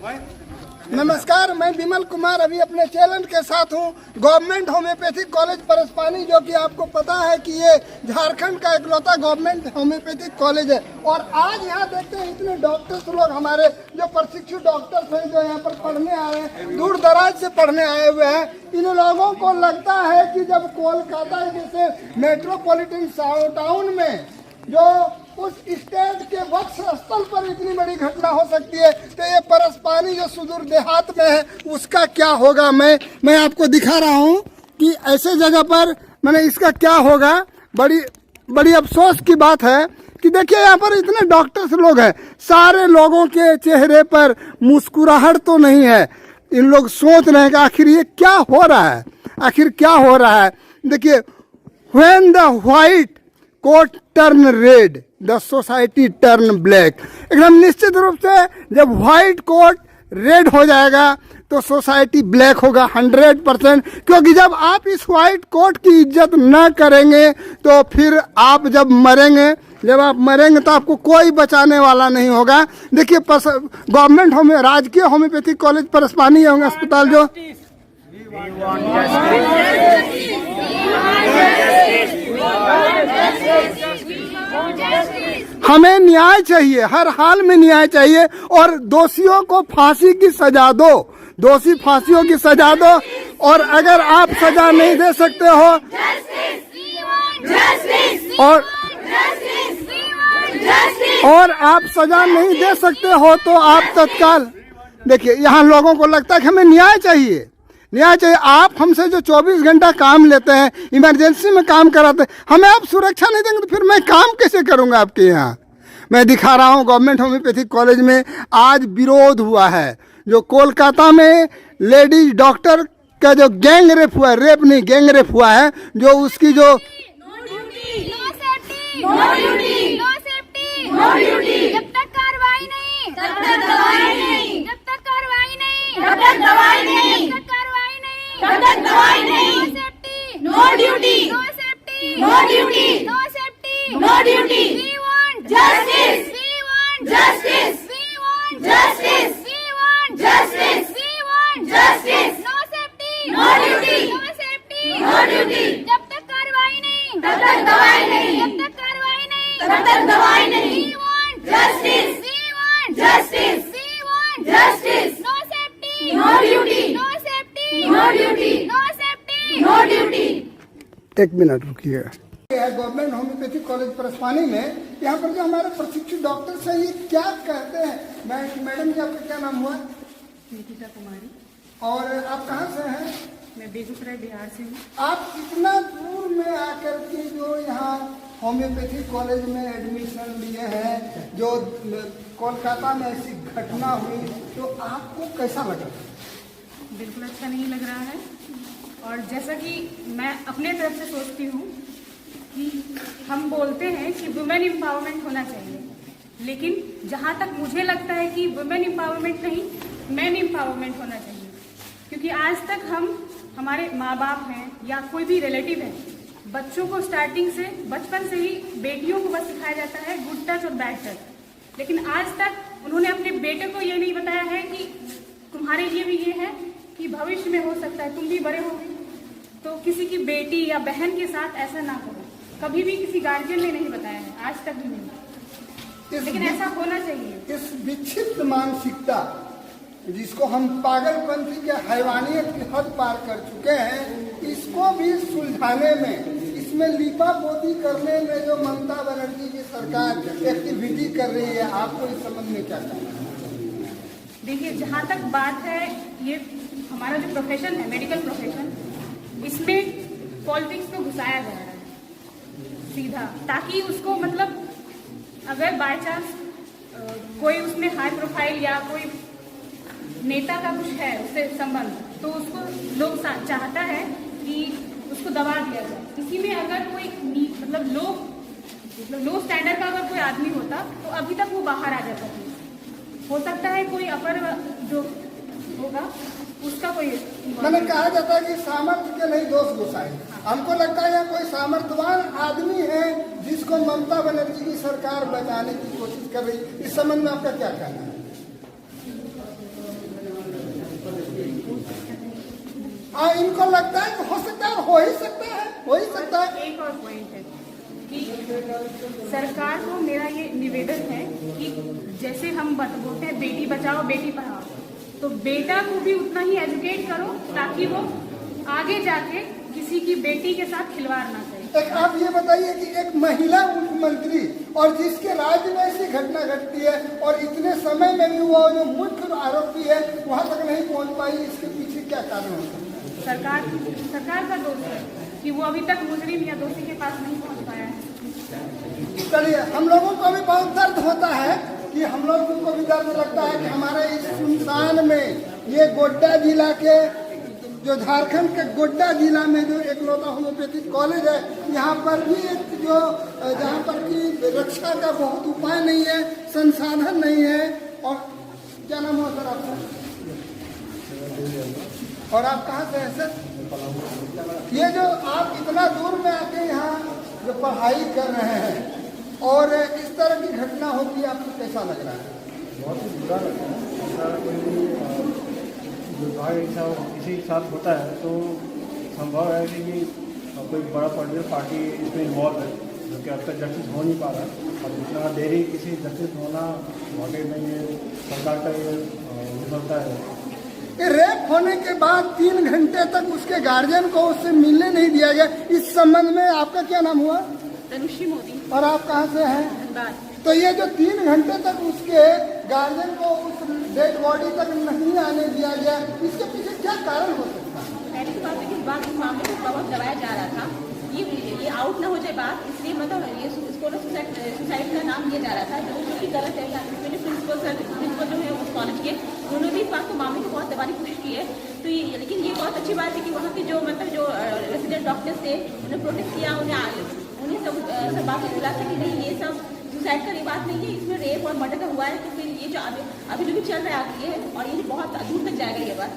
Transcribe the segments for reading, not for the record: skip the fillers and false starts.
नमस्कार, मैं विमल कुमार अभी अपने चैनल के साथ हूँ। गवर्नमेंट होम्योपैथिक कॉलेज परसपानी, जो कि आपको पता है कि ये झारखंड का इकलौता गवर्नमेंट होम्योपैथिक कॉलेज है। और आज यहाँ देखते हैं इतने डॉक्टर्स लोग हमारे जो प्रशिक्षु डॉक्टर्स हैं, जो यहाँ पर पढ़ने आए हैं, दूर दराज से पढ़ने आए हुए हैं। इन लोगों को लगता है कि जब कोलकाता जैसे मेट्रोपॉलिटन टाउन में जो उस स्टेट के वक्ष स्थल पर इतनी बड़ी घटना हो सकती है, तो ये परसपानी जो सुदूर देहात में है उसका क्या होगा। मैं आपको दिखा रहा हूँ कि ऐसे जगह पर मैंने इसका क्या होगा। बड़ी अफसोस की बात है कि देखिए यहाँ पर इतने डॉक्टर्स लोग हैं, सारे लोगों के चेहरे पर मुस्कुराहट तो नहीं है। इन लोग सोच रहे हैं कि आखिर ये क्या हो रहा है, आखिर क्या हो रहा है। देखिए, when the white coat turn red the society turn black. एकदम निश्चित रूप से जब व्हाइट कोट रेड हो जाएगा तो सोसाइटी ब्लैक होगा 100%। क्योंकि जब आप इस व्हाइट कोट की इज्जत न करेंगे तो फिर आप जब मरेंगे तो आपको कोई बचाने वाला नहीं होगा। देखिए, गवर्नमेंट राजकीय होम्योपैथिक कॉलेज परसपानी अस्पताल जो हमें न्याय चाहिए, हर हाल में न्याय चाहिए। और दोषियों को फांसी की सजा दो, दोषी फांसियों की सजा दो। और अगर आप सजा नहीं दे सकते हो और आप सजा नहीं दे सकते हो तो आप तत्काल, देखिए यहाँ लोगों को लगता है कि हमें न्याय चाहिए, न्याय चाहिए। आप हमसे जो 24 घंटा काम लेते हैं, इमरजेंसी में काम कराते हैं, हमें आप सुरक्षा नहीं देंगे तो फिर मैं काम कैसे करूंगा आपके यहाँ। मैं दिखा रहा हूँ गवर्नमेंट होम्योपैथिक कॉलेज में आज विरोध हुआ है। जो कोलकाता में लेडीज डॉक्टर का जो गैंग रेप हुआ है, रेप नहीं गैंग रेप हुआ है, जो उसकी जो जब तक कार्रवाई नहीं, तब तक दवाई नहीं, जब तक कार्रवाई नहीं, तब तक दवाई नहीं, जब तक कार्रवाई नहीं, तब तक दवाई नहीं। No safety, no duty, no safety, no duty, no safety, no duty. We want justice, we want justice, we want justice, we want justice, we want justice. No safety, no duty, no safety, no duty. जब तक कार्रवाई नहीं, तब तक दवाई नहीं, जब तक कार्रवाई नहीं, तब तक दवाई नहीं। We want justice, we want justice, we want justice. No safety, no duty, no safety, no duty, no safety, no duty. एक मिनट रुकिएगा। गवर्नमेंट होम्योपैथिक कॉलेज परसपानी में यहाँ पर जो हमारे प्रशिक्षित डॉक्टर्स हैं, ये क्या कहते हैं। मैडम जी, आपका क्या नाम हुआ? निकिता कुमारी। और आप कहाँ से हैं? मैं बेगूसराय बिहार से हूँ। आप इतना दूर में आकर के जो यहाँ होम्योपैथिक कॉलेज में एडमिशन लिए हैं, जो कोलकाता में ऐसी घटना हुई, तो आपको कैसा लगा? बिल्कुल अच्छा नहीं लग रहा है। और जैसा कि मैं अपने तरफ से सोचती हूँ कि हम बोलते हैं कि वुमेन एम्पावरमेंट होना चाहिए, लेकिन जहाँ तक मुझे लगता है कि वुमेन एम्पावरमेंट नहीं, मैन एम्पावरमेंट होना चाहिए। क्योंकि आज तक हमारे माँ बाप हैं या कोई भी रिलेटिव है, बच्चों को स्टार्टिंग से, बचपन से ही बेटियों को बस सिखाया जाता है गुड टच और बैड टच। लेकिन आज तक उन्होंने अपने बेटे को ये नहीं बताया है कि तुम्हारे लिए भी ये है कि भविष्य में हो सकता है तुम भी बड़े होगे तो किसी की बेटी या बहन के साथ ऐसा ना करो। कभी भी किसी गार्जियन ने नहीं बताया है, आज तक भी नहीं, लेकिन ऐसा होना चाहिए। इस विक्षिप्त मानसिकता जिसको हम पागलपंथी के हैवानियत की हद पार कर चुके हैं, इसको भी सुलझाने में, इसमें लीपापोती करने में जो ममता बनर्जी की सरकार एक्टिविटी कर रही है, आपको इस संबंध में क्या कहना है? देखिए, जहाँ तक बात है, ये हमारा जो प्रोफेशन है, मेडिकल प्रोफेशन, इसमें पॉलिटिक्स को घुसाया जा रहा है सीधा, ताकि उसको मतलब अगर बाय चांस कोई उसमें हाई प्रोफाइल या कोई नेता का कुछ है उससे संबंध, तो उसको लोग चाहता है कि उसको दबा दिया जाए। इसी में अगर कोई मतलब लो स्टैंडर्ड का अगर कोई आदमी होता तो अभी तक वो बाहर आ जाता था। हो सकता है कोई अपर जो होगा उसका कोई, मैंने कहा जाता है कि सामर्थ्य के नहीं दोष घुसाए। हमको लगता है यहाँ कोई सामर्थ्यवान आदमी है जिसको ममता बनर्जी की सरकार बचाने की कोशिश कर रही। इस संबंध में आपका क्या कहना है? हाँ, इनको लगता है कि हो सकता है, हो ही सकता है। एक और पॉइंट है कि सरकार को मेरा ये निवेदन है कि जैसे हम बोलते हैं बेटी बचाओ बेटी पढ़ाओ, तो बेटा को भी उतना ही एजुकेट करो ताकि वो आगे जाके किसी की बेटी के साथ खिलवाड़ ना करे। एक आप ये बताइए कि एक महिला मुख्यमंत्री और जिसके राज्य में ऐसी घटना घटती है और इतने समय में भी वो जो मुख्य आरोपी है वहाँ तक नहीं पहुँच पाई, इसके पीछे क्या कारण होता है? सरकार का दोष है कि वो अभी तक मुजरिम या दोषी के पास नहीं पहुँच पाया है। चलिए, हम लोगों को भी बहुत दर्द होता है कि हम लोगों को भी दर्द लगता है कि हमारे इस सुनसान में, ये गोड्डा जिला के, जो झारखंड के गोड्डा जिला में जो एकलौता होम्योपैथिक कॉलेज है, यहाँ पर भी जो जहाँ पर की रक्षा का बहुत उपाय नहीं है, संसाधन नहीं है। और क्या नाम हुआ सर आपका? और आप कहाँ से हैं सर? ये जो आप इतना दूर में आके यहाँ जो पढ़ाई कर रहे हैं और इस तरह की घटना होती है, आपको कैसा लग रहा है? बहुत ही बुरा लगता है। ऐसा कोई दुर्भाग्य ऐसा किसी के साथ होता है तो संभव है कि कोई बड़ा पॉलिटिकल पार्टी इसमें इन्वॉल्व है, जो कि अब तक जस्टिस हो नहीं पा रहा। अब इतना देरी किसी जस्टिस होना वाकई में ये सरकार का ये विफलता है। ये रेप होने के बाद 3 घंटे तक उसके गार्जियन को उससे मिलने नहीं दिया गया। इस संबंध में आपका क्या नाम हुआ? तनुश्री मोदी। और आप कहाँ से हैं? धनबाद। तो ये जो 3 घंटे तक उसके गार्जियन को उस डेड बॉडी तक नहीं आने दिया गया, इसके पीछे क्या कारण हो सकता है? पहली तो बात है कि इस बात इस मामले को बहुत दबाया जा रहा था, ये आउट ना हो जाए बात, इसलिए मतलब ये इसको ना सुसाइड का नाम दिया जा रहा था, जो कि गलत है। मैंने प्रिंसिपल जो है उस कॉलेज के, उन्होंने भी इस बात को मामले को बहुत दबाने की कोशिश की है। तो ये, लेकिन ये बहुत अच्छी बात है कि वहाँ के जो मतलब जो रेसिडेंट डॉक्टर्स थे, उन्हें प्रोटेक्ट किया, उन्हें सब बातें खुलासा कि नहीं ये सब सुसाइड का बात नहीं है, इसमें रेप और मर्डर का हुआ है। तो फिर ये जो अभी जो भी चल रहा है ये, और ये बहुत दूर तक जाएगा ये बात।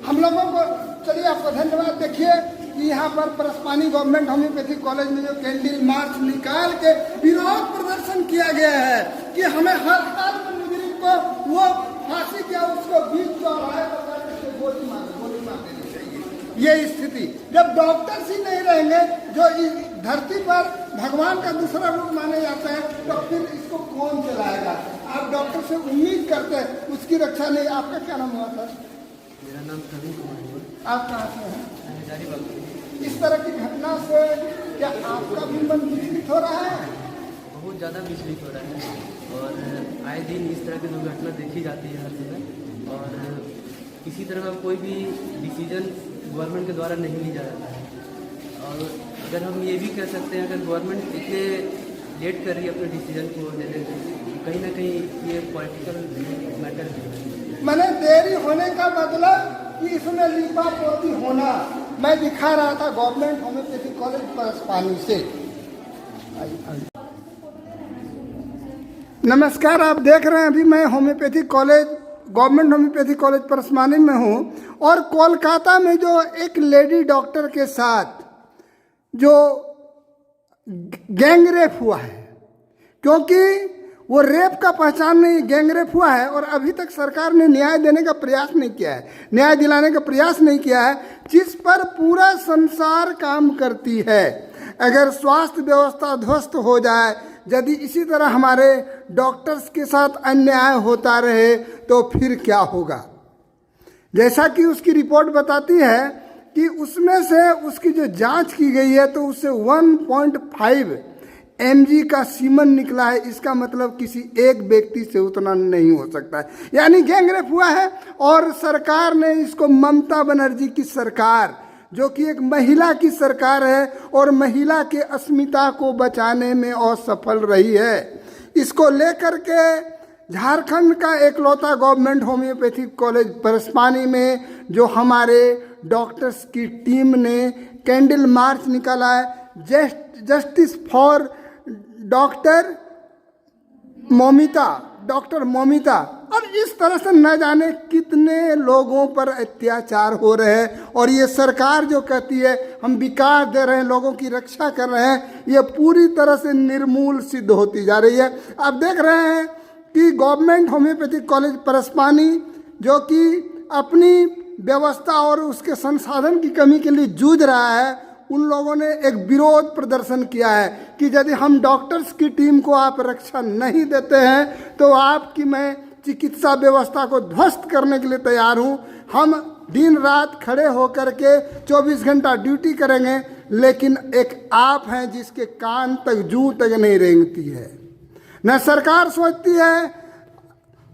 हम लोगों को, चलिए आपको धन्यवाद। देखिए कि यहाँ पर परस्पानी गवर्नमेंट होम्योपैथिक कॉलेज में जो कैंडल मार्च निकाल के विरोध प्रदर्शन किया गया है कि हमें हर हाल में मुजरिम को वो फांसी क्या उसको बीच चौराहे पर गोली मार देनी चाहिए। ये स्थिति जब डॉक्टर्स ही नहीं रहेंगे, जो इस धरती पर भगवान का दूसरा रूप माने जाते हैं, तो फिर इसको कौन चलाएगा? आप डॉक्टर से उम्मीद करते हैं उसकी रक्षा नहीं। आपका क्या नाम हुआ सर? मेरा नाम प्रवीण कुमार है। आप कहाँ से हैं? हजारीबाग। इस तरह की घटना से क्या आपका भी मन विचलित हो रहा है? बहुत ज़्यादा विचलित हो रहा है और आए दिन इस तरह की दुर्घटना देखी जाती है हर जगह, और किसी तरह का कोई भी डिसीजन गवर्नमेंट के द्वारा नहीं लिया जाता है। और अगर हम ये भी कह सकते हैं, अगर गवर्नमेंट इतने लेट कर रही है अपने डिसीजन को लेने में, कहीं ना कहीं ये पॉलिटिकल मैटर है। मैंने देरी होने का मतलब कि इसमें लिपापोती होना। मैं दिखा रहा था गवर्नमेंट होम्योपैथिक कॉलेज परस्पानी से। नमस्कार, आप देख रहे हैं अभी मैं homeopathic college, government homeopathic college Paraspani में हूँ। और कोलकाता में जो एक लेडी डॉक्टर के साथ जो गैंग रेप हुआ है, क्योंकि वो रेप का पहचान नहीं, गैंग रेप हुआ है, और अभी तक सरकार ने न्याय देने का प्रयास नहीं किया है, न्याय दिलाने का प्रयास नहीं किया है, जिस पर पूरा संसार काम करती है। अगर स्वास्थ्य व्यवस्था ध्वस्त हो जाए, यदि इसी तरह हमारे डॉक्टर्स के साथ अन्याय होता रहे, तो फिर क्या होगा? जैसा कि उसकी रिपोर्ट बताती है कि उसमें से उसकी जो जांच की गई है तो उससे 1.5 mg का सीमन निकला है। इसका मतलब किसी एक व्यक्ति से उतना नहीं हो सकता है, यानी गैंगरेप हुआ है। और सरकार ने इसको, ममता बनर्जी की सरकार, जो कि एक महिला की सरकार है और महिला के अस्मिता को बचाने में असफल रही है, इसको लेकर के झारखंड का एकलौता गवर्नमेंट होम्योपैथिक कॉलेज परस्पानी में जो हमारे डॉक्टर्स की टीम ने कैंडल मार्च निकाला है, जस्टिस फॉर डॉक्टर मोमिता। और इस तरह से न जाने कितने लोगों पर अत्याचार हो रहे हैं। और ये सरकार जो कहती है हम विकास दे रहे हैं, लोगों की रक्षा कर रहे हैं, ये पूरी तरह से निर्मूल सिद्ध होती जा रही है। आप देख रहे हैं कि गवर्नमेंट होम्योपैथिक कॉलेज परस्पानी, जो कि अपनी व्यवस्था और उसके संसाधन की कमी के लिए जूझ रहा है, उन लोगों ने एक विरोध प्रदर्शन किया है कि यदि हम डॉक्टर्स की टीम को आप रक्षा नहीं देते हैं तो आपकी मैं चिकित्सा व्यवस्था को ध्वस्त करने के लिए तैयार हूं। हम दिन रात खड़े होकर के 24 घंटा ड्यूटी करेंगे, लेकिन एक आप हैं जिसके कान तक जू तक नहीं रेंगती है, न सरकार सोचती है।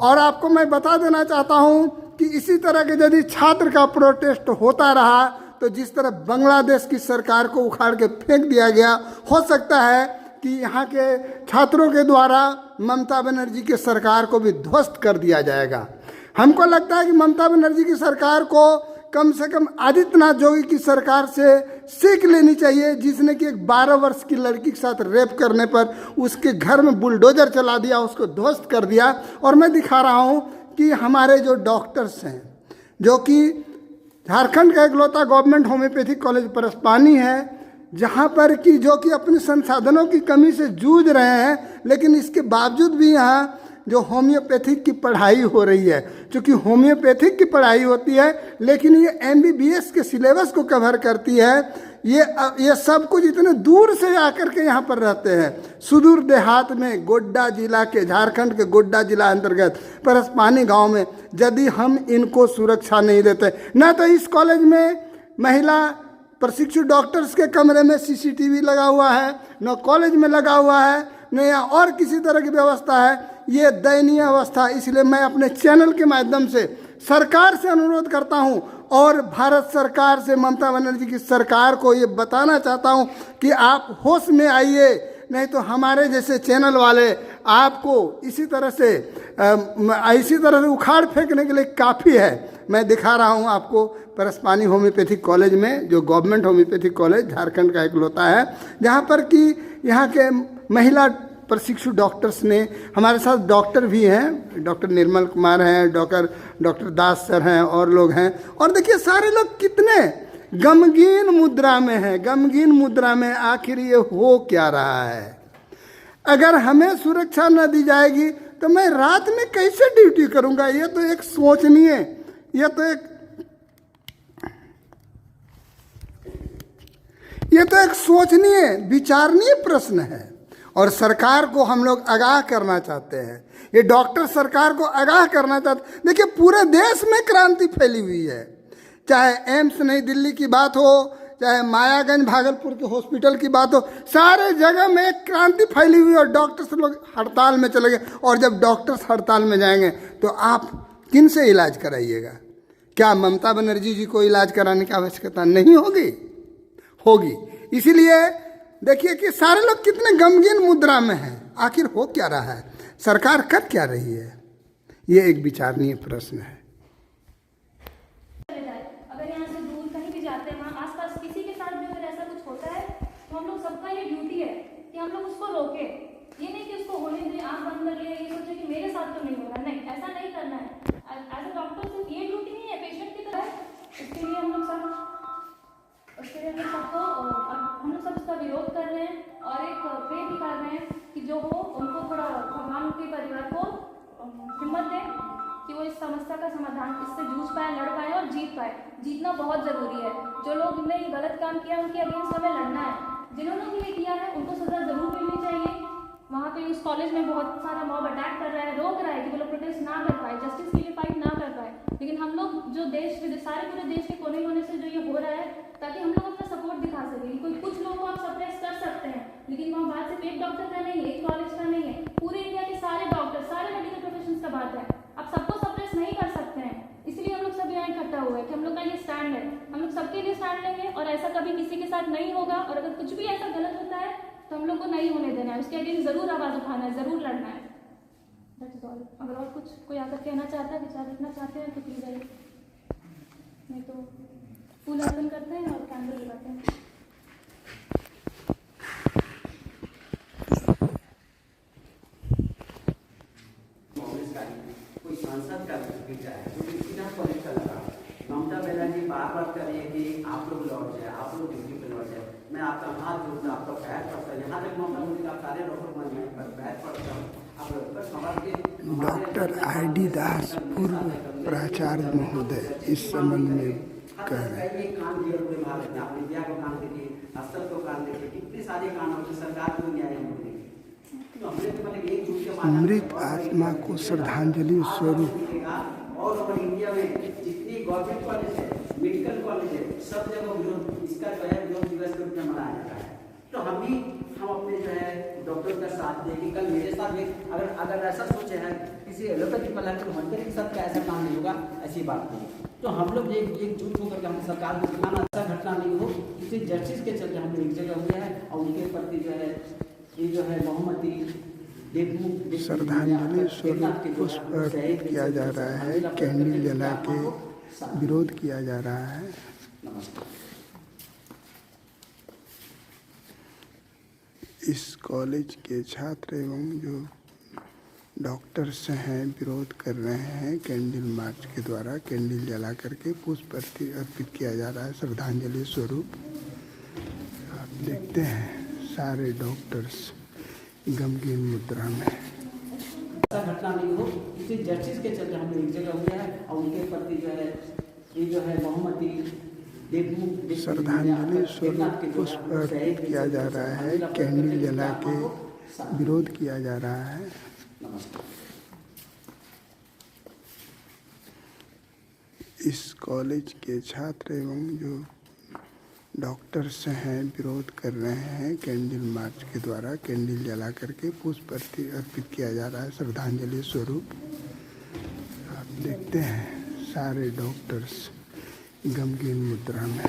और आपको मैं बता देना चाहता हूं कि इसी तरह के यदि छात्र का प्रोटेस्ट होता रहा तो जिस तरह बांग्लादेश की सरकार को उखाड़ के फेंक दिया गया, हो सकता है कि यहाँ के छात्रों के द्वारा ममता बनर्जी की सरकार को भी ध्वस्त कर दिया जाएगा। हमको लगता है कि ममता बनर्जी की सरकार को कम से कम आदित्यनाथ जोगी की सरकार से सीख लेनी चाहिए, जिसने कि एक 12 वर्ष की लड़की के साथ रेप करने पर उसके घर में बुलडोजर चला दिया, उसको ध्वस्त कर दिया। और मैं दिखा रहा हूँ कि हमारे जो डॉक्टर्स हैं, जो कि झारखंड का इकलौता गवर्नमेंट होम्योपैथिक कॉलेज परसपानी है, जहाँ पर कि जो कि अपने संसाधनों की कमी से जूझ रहे हैं, लेकिन इसके बावजूद भी यहाँ जो होम्योपैथिक की पढ़ाई हो रही है, क्योंकि होम्योपैथिक की पढ़ाई होती है लेकिन ये MBBS के सिलेबस को कवर करती है। ये सब कुछ इतने दूर से आकर के यहाँ पर रहते हैं, सुदूर देहात में, गोड्डा जिला के, झारखंड के गोड्डा जिला अंतर्गत परसपानी गांव में, यदि हम इनको सुरक्षा नहीं देते, न तो इस कॉलेज में महिला प्रशिक्षु डॉक्टर्स के कमरे में CCTV लगा हुआ है, न कॉलेज में लगा हुआ है, न या और किसी तरह की व्यवस्था है। ये दयनीय अवस्था। इसलिए मैं अपने चैनल के माध्यम से सरकार से अनुरोध करता हूं और भारत सरकार से, ममता बनर्जी की सरकार को ये बताना चाहता हूं कि आप होश में आइए, नहीं तो हमारे जैसे चैनल वाले आपको इसी तरह से उखाड़ फेंकने के लिए काफ़ी है। मैं दिखा रहा हूं आपको परसपानी होम्योपैथिक कॉलेज में, जो गवर्नमेंट होम्योपैथिक कॉलेज झारखंड का इकलौता है, जहां पर कि यहाँ के महिला प्रशिक्षु डॉक्टर्स ने, हमारे साथ डॉक्टर भी हैं, डॉक्टर निर्मल कुमार हैं, डॉक्टर दास सर हैं और लोग हैं। और देखिए सारे लोग कितने गमगीन मुद्रा में हैं, गमगीन मुद्रा में। आखिर ये हो क्या रहा है? अगर हमें सुरक्षा न दी जाएगी तो मैं रात में कैसे ड्यूटी करूंगा? ये तो एक सोचनीय, ये तो एक सोचनीय, विचारणीय प्रश्न है। और सरकार को हम लोग आगाह करना चाहते हैं, ये डॉक्टर सरकार को आगाह करना चाहते। देखिए पूरे देश में क्रांति फैली हुई है, चाहे एम्स नई दिल्ली की बात हो, चाहे मायागंज भागलपुर के हॉस्पिटल की बात हो, सारे जगह में एक क्रांति फैली हुई और डॉक्टर्स लोग हड़ताल में चले गए। और जब डॉक्टर्स हड़ताल में जाएंगे तो आप किन से इलाज कराइएगा? क्या ममता बनर्जी जी को इलाज कराने की आवश्यकता नहीं होगी? इसीलिए देखिए कि सारे लोग कितने गमगीन मुद्रा में हैं। आखिर हो क्या रहा है? सरकार कर क्या रही है? ये एक विचारणीय प्रश्न है। अगर यहाँ से दूर कहीं भी जाते हैं, वहाँ आसपास किसी के साथ भी अगर ऐसा कुछ होता है तो हम लोग सबका ये ड्यूटी है कि हम लोग उसको रोके। ये नहीं कि उसको होने दें, आँख बंद कर ले, ये सोचे कि मेरे साथ तो नहीं हो रहा। नहीं, ऐसा नहीं करना है। एज अ डॉक्टर सिर्फ ये ड्यूटी नहीं है पेशेंट की तरह। इसके लिए हम लोग सब इसका विरोध कर रहे हैं और एक प्रे भी कर रहे हैं कि जो हो उनको थोड़ा भगवान उनके परिवार को हिम्मत दें कि वो इस समस्या का समाधान, इससे जूझ पाए, लड़ पाए और जीत पाए। जीतना बहुत ज़रूरी है। जो लोग ने गलत काम किया उनके अगेंस्ट हमें लड़ना है। जिन्होंने भी ये किया है उनको सजा ज़रूर मिलनी चाहिए। वहाँ पे इस कॉलेज में बहुत सारा मॉब अटैक कर रहा है, रोक रहा है कि वो लोग प्रोटेस्ट ना कर पाए, जस्टिस के लिए फाइट ना कर पाए। लेकिन हम लोग जो सारे पूरे देश के कोने कोने से जो ये हो रहा है, ताकि हम लोग अपना सपोर्ट दिखा सकें। कोई कुछ लोगों को आप सप्रेस कर सकते हैं, लेकिन वहाँ बात सिर्फ एक डॉक्टर का नहीं है, एक कॉलेज का नहीं है, पूरे इंडिया के सारे डॉक्टर, सारे मेडिकल प्रोफेशंस का बात है। आप सबको सप्रेस नहीं कर सकते हैं। इसलिए हम लोग सब यहाँ इकट्ठा हुए हैं कि हम लोग का ये स्टैंड है। हम लोग सबके लिए स्टैंड लेंगे और ऐसा कभी किसी के साथ नहीं होगा। और अगर कुछ भी ऐसा गलत होता है तो हम लोग को नहीं होने देना है, उसके अगेंस्ट जरूर आवाज़ उठाना है, जरूर लड़ना है। That's all. अगर और कुछ कोई आकर कहना चाहता है, विचार रखना चाहते हैं तो प्लीज आइए, नहीं तो फूल अर्पण करते हैं और कैंडल लगाते हैं। कोई सांसद का विचार है जो बिना पॉलिटिकल लगा, ममता बनर्जी बार बार कर रही है कि आप लोग लौट जाए, आप लोग ड्यूटी पे लौट जाए। मैं आपका हाथ जोड़ता, आपका पैर पड़ता है। यहाँ तक ममता बनर्जी आप सारे डॉक्टर मन में पैर पड़ता हूँ। आप समाज के डॉक्टर ID दास पूर्व प्राचार्य महोदय इस संबंध में कह रहे हैं। ये कांड दिए पूरे भारत में, आप विद्या को कांड देखिए, अस्त्र को कांड देखिए, कितने सारे कांड होते सरकार को न्याय हम लोग देखिए। तो हमने तो मतलब एक झूठ के माध्यम मृत आत्मा को श्रद्धांजलि स्वरूप और हमारे इंडिया में जितनी गवर्नमेंट कॉलेज है, मेडिकल कॉलेज है, सब जगह विरोध इसका जो है विरोध दिवस के रूप में मनाया जाता है। तो हम अपने जो है डॉक्टर का साथ दें कि कल मेरे साथ भी अगर ऐसा सोचे हैं किसी एलोपैथिक मलहम के हॉस्पिटल के साथ क्या ऐसा काम नहीं होगा, ऐसी बात नहीं। तो हम लोग एकजुट होकर के हम सरकार को दिखाना ऐसा घटना नहीं हो, किसी जस्टिस के चलते हम लोग एक जगह हुए हैं और उनके प्रति जो है ये जो है बहुमती श्रद्धांजलि स्वरूप पुष्प अर्पित किया जा रहा है, कैंडल जला के विरोध किया जा रहा है। इस कॉलेज के छात्र एवं जो डॉक्टर्स हैं विरोध कर रहे हैं। कैंडल मार्च के द्वारा कैंडल जला करके पुष्प अर्पित किया जा रहा है श्रद्धांजलि स्वरूप। आप देखते हैं सारे डॉक्टर्स गमगीन मुद्रा में। ऐसा घटना नहीं हो, किसी जस्टिस के चलते हम लोग एक जगह हुए हैं और उनके प्रति जो है ये जो है बहुमती श्रद्धांजलि स्वरूप पुष्प अर्पित किया जा रहा है, कैंडल जला के विरोध किया जा रहा है। इस कॉलेज के छात्र एवं जो डॉक्टर्स हैं विरोध कर रहे हैं। कैंडल मार्च के द्वारा कैंडल जला करके पुष्प अर्पित किया जा रहा है श्रद्धांजलि स्वरूप। आप देखते हैं सारे डॉक्टर्स गमगीन मुद्रा में।